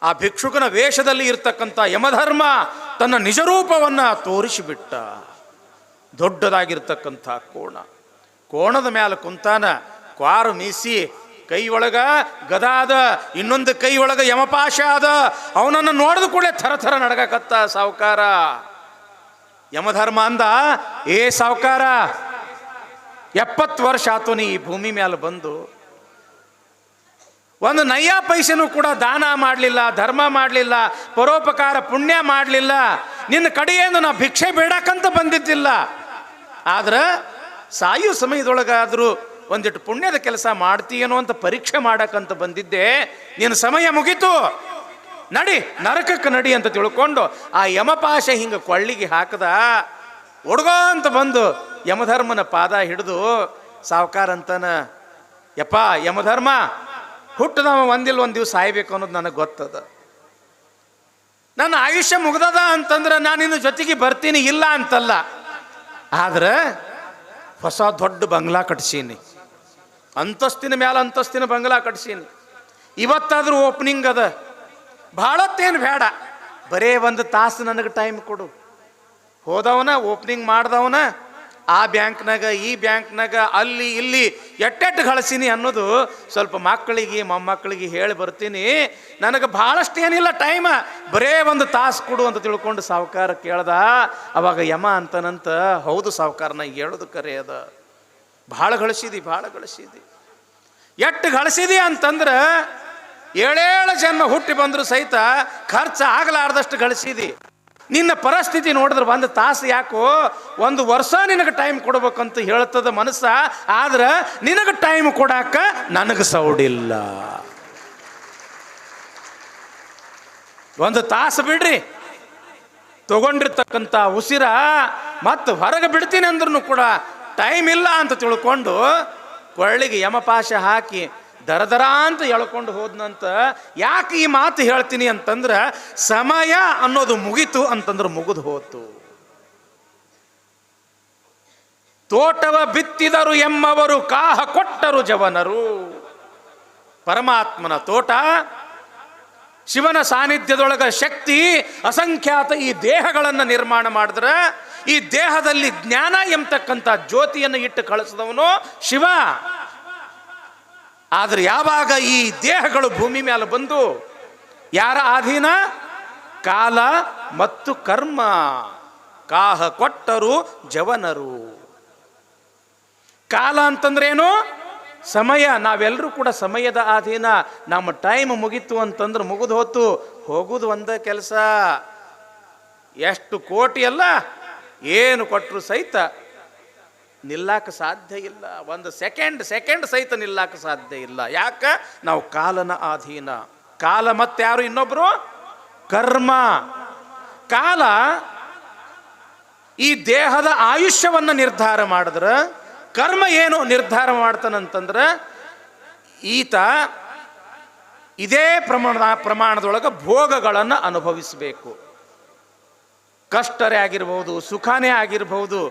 ಆ ಭಿಕ್ಷುಕನ ವೇಷದಲ್ಲಿ ಇರ್ತಕ್ಕಂಥ ಯಮಧರ್ಮ ತನ್ನ ನಿಜರೂಪವನ್ನ ತೋರಿಸಿಬಿಟ್ಟ. ದೊಡ್ಡದಾಗಿರ್ತಕ್ಕಂಥ ಕೋಣದ ಮೇಲೆ ಕುಂತಾನ, ಕ್ವಾರು ಮೀಸಿ, ಕೈ ಒಳಗ ಗದಾ ಅದ, ಇನ್ನೊಂದು ಕೈ ಒಳಗ ಯಮಪಾಶ ಅದ. ಅವನನ್ನು ನೋಡಿದ ಕೂಡಲೇ ಥರ ನಡಗಕತ್ತ ಸಾವುಕಾರ. ಯಮಧರ್ಮ ಅಂದ, ಏ ಸಾವುಕಾರ, 70 ವರ್ಷ ಆತು ನೀ ಈ ಭೂಮಿ ಮೇಲೆ ಬಂದು, ಒಂದು ನಯ್ಯ ಪೈಸೆನೂ ಕೂಡ ದಾನ ಮಾಡಲಿಲ್ಲ, ಧರ್ಮ ಮಾಡಲಿಲ್ಲ, ಪರೋಪಕಾರ ಪುಣ್ಯ ಮಾಡಲಿಲ್ಲ. ನಿನ್ನ ಕಡೆಯೇನು ನಾ ಭಿಕ್ಷೆ ಬೇಡಕ್ಕಂತ ಬಂದಿದ್ದಿಲ್ಲ. ಆದ್ರೆ ಸಾಯು ಸಮಯದೊಳಗಾದರೂ ಒಂದಿಟ್ಟು ಪುಣ್ಯದ ಕೆಲಸ ಮಾಡ್ತೀಯೇನೋ ಅಂತ ಪರೀಕ್ಷೆ ಮಾಡಕ್ಕಂತ ಬಂದಿದ್ದೆ. ನಿನ್ನ ಸಮಯ ಮುಗೀತು, ನಡಿ ನರಕಕ್ಕೆ ನಡಿ ಅಂತ ತಿಳ್ಕೊಂಡು ಆ ಯಮಪಾಶ ಹಿಂಗೆ ಕೊಳ್ಳಿಗೆ ಹಾಕದ. ಹುಡುಗೋ ಅಂತ ಬಂದು ಯಮಧರ್ಮನ ಪಾದ ಹಿಡಿದು ಸಾವುಕಾರ ಅಂತಾನ, ಯಪ್ಪ ಯಮಧರ್ಮ, ಹುಟ್ಟದವ ಒಂದಿಲ್ಲ ಒಂದು ದಿವಸ ಸಾಯ್ಬೇಕು ಅನ್ನೋದು ನನಗೆ ಗೊತ್ತದ. ನನ್ನ ಆಯುಷ್ಯ ಮುಗ್ದದ ಅಂತಂದ್ರೆ ನಾನು ಇನ್ನು ಜೊತೆಗೆ ಬರ್ತೀನಿ, ಇಲ್ಲ ಅಂತಲ್ಲ. ಆದ್ರೆ ಹೊಸ ದೊಡ್ಡ ಬಂಗ್ಲಾ ಕಟ್ಸೀನಿ, ಅಂತಸ್ತಿನ ಮೇಲೆ ಅಂತಸ್ತಿನ ಬಂಗ್ಲಾ ಕಟ್ಸೀನಿ. ಇವತ್ತಾದ್ರೂ ಓಪನಿಂಗ್ ಅದ, ಭಾಳತ್ತೇನು ಬೇಡ, ಬರೇ 1 ತಾಸು ನನಗೆ ಟೈಮ್ ಕೊಡು. ಹೋದವನ ಓಪನಿಂಗ್ ಮಾಡ್ದವನ ಆ ಬ್ಯಾಂಕ್ನಾಗ ಈ ಬ್ಯಾಂಕ್ನಾಗ ಅಲ್ಲಿ ಇಲ್ಲಿ ಎಟ್ಟೆಟ್ಟು ಗಳಿಸೀನಿ ಅನ್ನೋದು ಸ್ವಲ್ಪ ಮಕ್ಕಳಿಗೆ ಮೊಮ್ಮಕ್ಕಳಿಗೆ ಹೇಳಿ ಬರ್ತೀನಿ. ನನಗೆ ಭಾಳಷ್ಟು ಏನಿಲ್ಲ ಟೈಮ, ಬರೇ 1 ತಾಸು ಕೊಡು ಅಂತ ತಿಳ್ಕೊಂಡು ಸಾವುಕಾರ ಕೇಳ್ದ. ಅವಾಗ ಯಮ ಅಂತನಂತ, ಹೌದು ಸಾವುಕಾರನ ಹೇಳೋದು ಕರೆ ಅದ, ಭಾಳ ಗಳಿಸಿದಿ. ಎಷ್ಟು ಗಳಿಸಿದಿ ಅಂತಂದ್ರೆ 7 ಜನ್ಮ ಹುಟ್ಟಿ ಬಂದರೂ ಸಹಿತ ಖರ್ಚು ಆಗಲಾರ್ದಷ್ಟು ಗಳಿಸಿದಿ. ನಿನ್ನ ಪರಿಸ್ಥಿತಿ ನೋಡಿದ್ರೆ ಒಂದು ತಾಸು ಯಾಕೋ, ಒಂದು ವರ್ಷ ನಿನಗೆ ಟೈಮ್ ಕೊಡ್ಬೇಕಂತ ಹೇಳ್ತದ ಮನಸ್ಸ. ಆದ್ರೆ ನಿನಗೆ ಟೈಮ್ ಕೊಡಾಕ ನನಗೆ ಸೌಡಿಲ್ಲ. ಒಂದು ತಾಸು ಬಿಡ್ರಿ, ತಗೊಂಡಿರ್ತಕ್ಕಂಥ ಉಸಿರ ಮತ್ತು ಹೊರಗೆ ಬಿಡ್ತೀನಿ ಅಂದ್ರೂ ಕೂಡ ಟೈಮ್ ಇಲ್ಲ ಅಂತ ತಿಳ್ಕೊಂಡು ಕೊಳ್ಳಿಗೆ ಯಮಪಾಶ ಹಾಕಿ ದರದರ ಅಂತ ಎಳ್ಕೊಂಡು ಹೋದ್ನಂತ. ಯಾಕೆ ಈ ಮಾತು ಹೇಳ್ತೀನಿ ಅಂತಂದ್ರೆ, ಸಮಯ ಅನ್ನೋದು ಮುಗಿತು ಅಂತಂದ್ರೆ ಮುಗಿದು ಹೋತು. ತೋಟವ ಬಿತ್ತಿದರು ಎಮ್ಮವರು, ಕಾಹ ಕೊಟ್ಟರು ಜವನರು. ಪರಮಾತ್ಮನ ತೋಟ, ಶಿವನ ಸಾನ್ನಿಧ್ಯದೊಳಗ ಶಕ್ತಿ ಅಸಂಖ್ಯಾತ ಈ ದೇಹಗಳನ್ನು ನಿರ್ಮಾಣ ಮಾಡಿದ್ರೆ, ಈ ದೇಹದಲ್ಲಿ ಜ್ಞಾನ ಎಂಬತಕ್ಕಂಥ ಜ್ಯೋತಿಯನ್ನು ಇಟ್ಟು ಕಳಿಸಿದವನು ಶಿವ. ಆದ್ರೆ ಯಾವಾಗ ಈ ದೇಹಗಳು ಭೂಮಿ ಮೇಲೆ ಬಂದು ಯಾರ ಅಧೀನ? ಕಾಲ ಮತ್ತು ಕರ್ಮ. ಕಾಹ ಕೊಟ್ಟರು ಜವನರು. ಕಾಲ ಅಂತಂದ್ರೇನು? ಸಮಯ. ನಾವೆಲ್ಲರೂ ಕೂಡ ಸಮಯದ ಅಧೀನ. ನಮ್ಮ ಟೈಮ್ ಮುಗೀತು ಅಂತಂದ್ರೆ ಮುಗಿದು ಹೋತು. ಹೋಗುದು ಒಂದೇ ಕೆಲಸ. ಎಷ್ಟು ಕೋಟಿ ಅಲ್ಲ, ಏನು ಕೊಟ್ಟರು ಸಹಿತ ನಿಲ್ಲಾಕ ಸಾಧ್ಯ ಇಲ್ಲ. ಒಂದು ಸೆಕೆಂಡ್ ಸಹಿತ ನಿಲ್ಲಾಕ ಸಾಧ್ಯ ಇಲ್ಲ. ಯಾಕೆ? ನಾವು ಕಾಲನ ಅಧೀನ. ಕಾಲ ಮತ್ತೆ ಯಾರು? ಇನ್ನೊಬ್ರು ಕರ್ಮ. ಕಾಲ ಈ ದೇಹದ ಆಯುಷ್ಯವನ್ನು ನಿರ್ಧಾರ ಮಾಡಿದ್ರೆ, ಕರ್ಮ ಏನು ನಿರ್ಧಾರ ಮಾಡ್ತಾನಂತಂದ್ರೆ, ಈತ ಇದೇ ಪ್ರಮಾಣದೊಳಗೆ ಭೋಗಗಳನ್ನು ಅನುಭವಿಸಬೇಕು. ಕಷ್ಟರೇ ಆಗಿರ್ಬೋದು, ಸುಖನೇ ಆಗಿರ್ಬೋದು.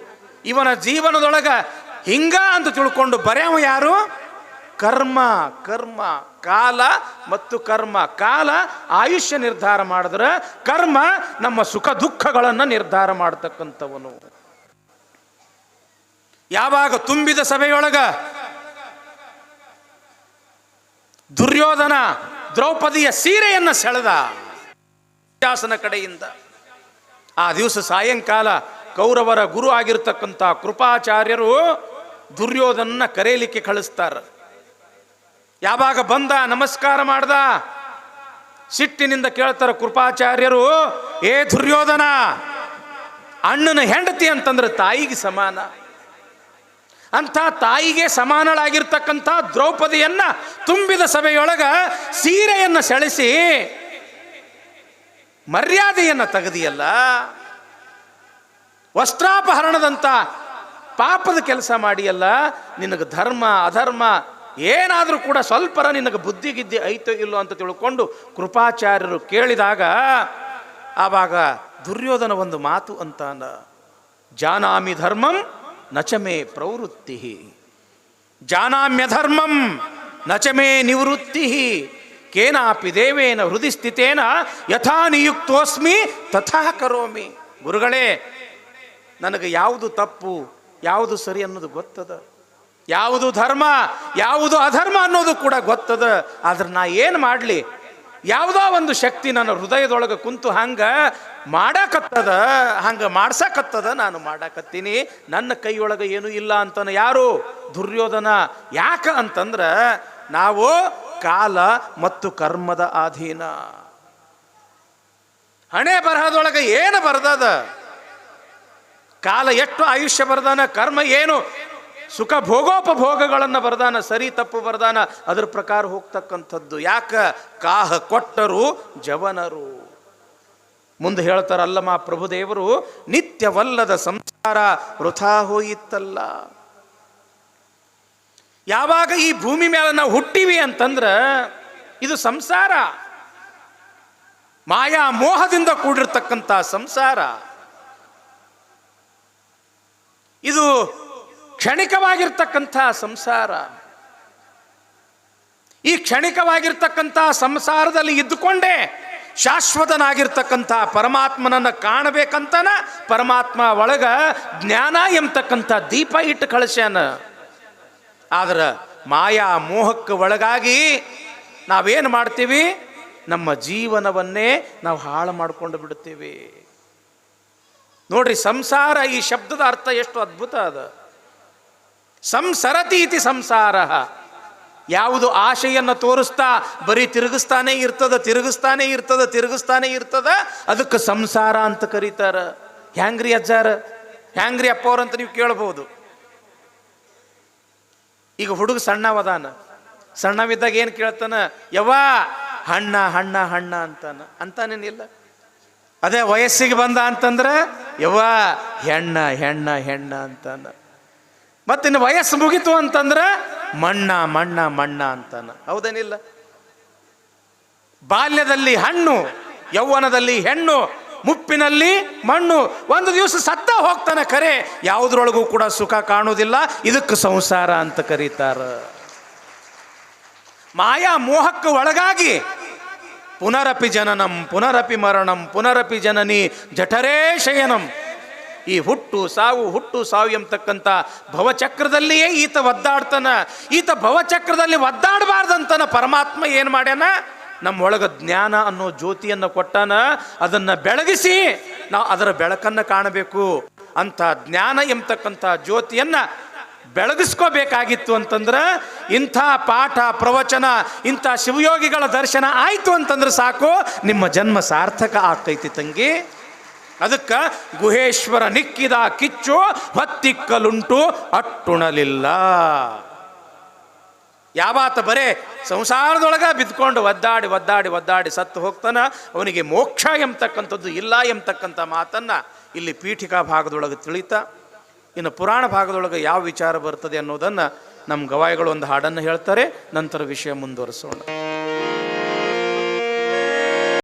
ಇವನ ಜೀವನದೊಳಗ ಹಿಂಗ ಅಂತ ತಿಳ್ಕೊಂಡು ಬರೆಯವ ಯಾರು? ಕರ್ಮ. ಕಾಲ ಮತ್ತು ಕರ್ಮ. ಕಾಲ ಆಯುಷ್ಯ ನಿರ್ಧಾರ ಮಾಡಿದ್ರೆ, ಕರ್ಮ ನಮ್ಮ ಸುಖ ದುಃಖಗಳನ್ನು ನಿರ್ಧಾರ ಮಾಡತಕ್ಕಂಥವನು. ಯಾವಾಗ ತುಂಬಿದ ಸಭೆಯೊಳಗ ದುರ್ಯೋಧನ ದ್ರೌಪದಿಯ ಸೀರೆಯನ್ನು ಸೆಳೆದ ಶಾಸನ ಕಡೆಯಿಂದ, ಆ ದಿವಸ ಸಾಯಂಕಾಲ ಕೌರವರ ಗುರು ಆಗಿರ್ತಕ್ಕಂಥ ಕೃಪಾಚಾರ್ಯರು ದುರ್ಯೋಧನನ್ನ ಕರೆಯಲಿಕ್ಕೆ ಕಳಿಸ್ತಾರೆ. ಯಾವಾಗ ಬಂದ, ನಮಸ್ಕಾರ ಮಾಡ್ದ, ಸಿಟ್ಟಿನಿಂದ ಕೇಳ್ತಾರೆ ಕೃಪಾಚಾರ್ಯರು, ಏ ದುರ್ಯೋಧನ, ಅಣ್ಣನ ಹೆಂಡತಿ ಅಂತಂದ್ರೆ ತಾಯಿಗೆ ಸಮಾನ. ಅಂಥ ತಾಯಿಗೆ ಸಮಾನಳಾಗಿರ್ತಕ್ಕಂಥ ದ್ರೌಪದಿಯನ್ನ ತುಂಬಿದ ಸಭೆಯೊಳಗ ಸೀರೆಯನ್ನು ಸೆಳೆಸಿ ಮರ್ಯಾದೆಯನ್ನು ತೆಗೆದಿಯಲ್ಲ. ವಸ್ತ್ರಾಪಹರಣದಂಥ ಪಾಪದ ಕೆಲಸ ಮಾಡಿಯಲ್ಲ. ನಿನಗೆ ಧರ್ಮ ಅಧರ್ಮ ಏನಾದರೂ ಕೂಡ ಸ್ವಲ್ಪರ ನಿನಗೆ ಬುದ್ಧಿಗಿದ್ದಿ ಐತೋ ಇಲ್ಲೋ ಅಂತ ತಿಳ್ಕೊಂಡು ಕೃಪಾಚಾರ್ಯರು ಕೇಳಿದಾಗ, ಆವಾಗ ದುರ್ಯೋಧನ ಒಂದು ಮಾತು ಅಂತಾನ, ಜಾನಾಮಿ ಧರ್ಮಂ ನಚಮೇ ಪ್ರವೃತ್ತಿ, ಜಾನಾಮ್ಯ ಧರ್ಮಂ ನಚಮೇ ನಿವೃತ್ತಿ, ಕೇನಾಪಿ ದೇವೇನ ಹೃದಯ ಸ್ಥಿತೇನ ಯಥಾ ನಿಯುಕ್ತೋಸ್ಮಿ ತಥಾ ಕರೋಮಿ. ಗುರುಗಳೇ, ನನಗೆ ಯಾವುದು ತಪ್ಪು ಯಾವುದು ಸರಿ ಅನ್ನೋದು ಗೊತ್ತದ, ಯಾವುದು ಧರ್ಮ ಯಾವುದು ಅಧರ್ಮ ಅನ್ನೋದು ಕೂಡ ಗೊತ್ತದ. ಆದ್ರೆ ನಾ ಏನು ಮಾಡಲಿ? ಯಾವುದೋ ಒಂದು ಶಕ್ತಿ ನನ್ನ ಹೃದಯದೊಳಗೆ ಕುಂತು ಹಂಗೆ ಮಾಡಾಕತ್ತದ, ಹಂಗೆ ಮಾಡ್ಸಕತ್ತದ, ನಾನು ಮಾಡಾಕತ್ತೀನಿ. ನನ್ನ ಕೈಯೊಳಗೆ ಏನೂ ಇಲ್ಲ ಅಂತಾನೆ ಯಾರು? ದುರ್ಯೋಧನ. ಯಾಕ ಅಂತಂದ್ರೆ, ನಾವು ಕಾಲ ಮತ್ತು ಕರ್ಮದ ಅಧೀನ. ಹಣೆ ಬರಹದೊಳಗೆ ಏನು ಬರ್ದದ? ಕಾಲ ಎಷ್ಟು ಆಯುಷ್ಯ ಬರ್ದಾನ, ಕರ್ಮ ಏನು ಸುಖ ಭೋಗೋಪಭೋಗಗಳನ್ನು ಬರ್ದಾನ, ಸರಿ ತಪ್ಪು ಬರ್ದಾನ, ಅದ್ರ ಪ್ರಕಾರ ಹೋಗ್ತಕ್ಕಂಥದ್ದು. ಯಾಕ? ಕಾಹ ಕೊಟ್ಟರು ಜವನರು. ಮುಂದೆ ಹೇಳ್ತಾರಲ್ಲಮ್ಮ ಪ್ರಭುದೇವರು, ನಿತ್ಯವಲ್ಲದ ಸಂಸಾರ ವೃಥಾ ಹೋಯಿತಲ್ಲ. ಯಾವಾಗ ಈ ಭೂಮಿ ಮೇಲೆ ನಾವು ಹುಟ್ಟಿವಿ ಅಂತಂದ್ರೆ ಇದು ಸಂಸಾರ, ಮಾಯಾ ಮೋಹದಿಂದ ಕೂಡಿರ್ತಕ್ಕಂಥ ಸಂಸಾರ. ಇದು ಕ್ಷಣಿಕವಾಗಿರ್ತಕ್ಕಂಥ ಸಂಸಾರ. ಈ ಕ್ಷಣಿಕವಾಗಿರ್ತಕ್ಕಂಥ ಸಂಸಾರದಲ್ಲಿ ಇದ್ದುಕೊಂಡೇ ಶಾಶ್ವತನಾಗಿರ್ತಕ್ಕಂಥ ಪರಮಾತ್ಮನನ್ನ ಕಾಣಬೇಕಂತನ ಪರಮಾತ್ಮ ಒಳಗ ಜ್ಞಾನ ಎಂಬತಕ್ಕಂಥ ದೀಪ ಇಟ್ಟು ಕಳಿಸ್ಯಾನ. ಆದ್ರೆ ಮಾಯಾ ಮೋಹಕ್ಕೆ ಒಳಗಾಗಿ ನಾವೇನು ಮಾಡ್ತೀವಿ? ನಮ್ಮ ಜೀವನವನ್ನೇ ನಾವು ಹಾಳು ಮಾಡಿಕೊಂಡು ಬಿಡ್ತೀವಿ. ನೋಡ್ರಿ, ಸಂಸಾರ ಈ ಶಬ್ದದ ಅರ್ಥ ಎಷ್ಟು ಅದ್ಭುತ ಅದ. ಸಂಸರತಿ ಇತಿ ಸಂಸಾರ. ಯಾವುದು ಆಶೆಯನ್ನು ತೋರಿಸ್ತಾ ಬರೀ ತಿರುಗಿಸ್ತಾನೆ ಇರ್ತದ ಅದಕ್ಕೆ ಸಂಸಾರ ಅಂತ ಕರೀತಾರ. ಹ್ಯಾಂಗ್ರಿ ಅಜ್ಜಾರ, ಹ್ಯಾಂಗ್ರಿ ಅಪ್ಪವ್ರಂತ ನೀವು ಕೇಳ್ಬೋದು. ಈಗ ಹುಡುಗ ಸಣ್ಣವಿದ್ದಾಗ ಏನು ಕೇಳ್ತಾನ? ಯವ್ವ ಹಣ್ಣ ಹಣ್ಣ ಹಣ್ಣ ಅಂತಾನೇನಿಲ್ಲ. ಅದೇ ವಯಸ್ಸಿಗೆ ಬಂದ ಅಂತಂದ್ರೆ ಯವ್ವ ಹೆಣ್ಣ ಹೆಣ್ಣ ಹೆಣ್ಣ ಅಂತಾನ. ಮತ್ತಿನ್ನು ವಯಸ್ಸು ಮುಗಿತು ಅಂತಂದ್ರೆ ಮಣ್ಣ ಮಣ್ಣ ಮಣ್ಣ ಅಂತಾನ. ಹೌದೇನಿಲ್ಲ? ಬಾಲ್ಯದಲ್ಲಿ ಹಣ್ಣು, ಯೌವನದಲ್ಲಿ ಹೆಣ್ಣು, ಮುಪ್ಪಿನಲ್ಲಿ ಮಣ್ಣು. ಒಂದು ದಿವಸ ಸತ್ತ ಹೋಗ್ತಾನೆ, ಖರೆ ಯಾವುದ್ರೊಳಗೂ ಕೂಡ ಸುಖ ಕಾಣುವುದಿಲ್ಲ. ಇದಕ್ಕೆ ಸಂಸಾರ ಅಂತ ಕರೀತಾರ. ಮಾಯಾ ಮೋಹಕ್ಕೆ ಒಳಗಾಗಿ ಪುನರಪಿ ಜನನಂ ಪುನರಪಿ ಮರಣಂ ಪುನರಪಿ ಜನನಿ ಜಠರೇ ಶಯನಂ. ಈ ಹುಟ್ಟು ಸಾವು ಎಂಬತಕ್ಕಂಥ ಭವಚಕ್ರದಲ್ಲಿಯೇ ಈತ ಒದ್ದಾಡ್ತಾನ. ಈತ ಭವಚಕ್ರದಲ್ಲಿ ಒದ್ದಾಡಬಾರ್ದಂತನ ಪರಮಾತ್ಮ ಏನು ಮಾಡ್ಯಾನ? ನಮ್ಮೊಳಗೆ ಜ್ಞಾನ ಅನ್ನೋ ಜ್ಯೋತಿಯನ್ನು ಕೊಟ್ಟಾನ. ಅದನ್ನು ಬೆಳಗಿಸಿ ನಾವು ಅದರ ಬೆಳಕನ್ನು ಕಾಣಬೇಕು. ಅಂಥ ಜ್ಞಾನ ಎಂಬತಕ್ಕಂಥ ಜ್ಯೋತಿಯನ್ನು ಬೆಳಗಿಸ್ಕೋಬೇಕಾಗಿತ್ತು ಅಂತಂದ್ರೆ ಇಂಥ ಪಾಠ ಪ್ರವಚನ, ಇಂಥ ಶಿವಯೋಗಿಗಳ ದರ್ಶನ ಆಯಿತು ಅಂತಂದ್ರೆ ಸಾಕು, ನಿಮ್ಮ ಜನ್ಮ ಸಾರ್ಥಕ ಆಗ್ತೈತಿ ತಂಗಿ. ಅದಕ್ಕೆ ಗುಹೇಶ್ವರ ನಿಕ್ಕಿದ ಕಿಚ್ಚು ಹೊತ್ತಿಕ್ಕಲುಂಟು ಅಟ್ಟುಣಲಿಲ್ಲ. ಯಾವಾತ ಬರೇ ಸಂಸಾರದೊಳಗೆ ಬಿದ್ದುಕೊಂಡು ಒದ್ದಾಡಿ ಸತ್ತು ಹೋಗ್ತಾನ, ಅವನಿಗೆ ಮೋಕ್ಷ ಎಂಬತಕ್ಕಂಥದ್ದು ಇಲ್ಲ ಎಂಬತಕ್ಕಂಥ ಮಾತನ್ನು ಇಲ್ಲಿ ಪೀಠಿಕಾ ಭಾಗದೊಳಗೆ ತಿಳಿತಾ, ಇನ್ನು ಪುರಾಣ ಭಾಗದೊಳಗೆ ಯಾವ ವಿಚಾರ ಬರ್ತದೆ ಅನ್ನೋದನ್ನು ನಮ್ಮ ಗವಾಯಿಗಳು ಒಂದು ಹಾಡನ್ನು ಹೇಳ್ತಾರೆ. ನಂತರ ವಿಷಯ ಮುಂದುವರಿಸೋಣ.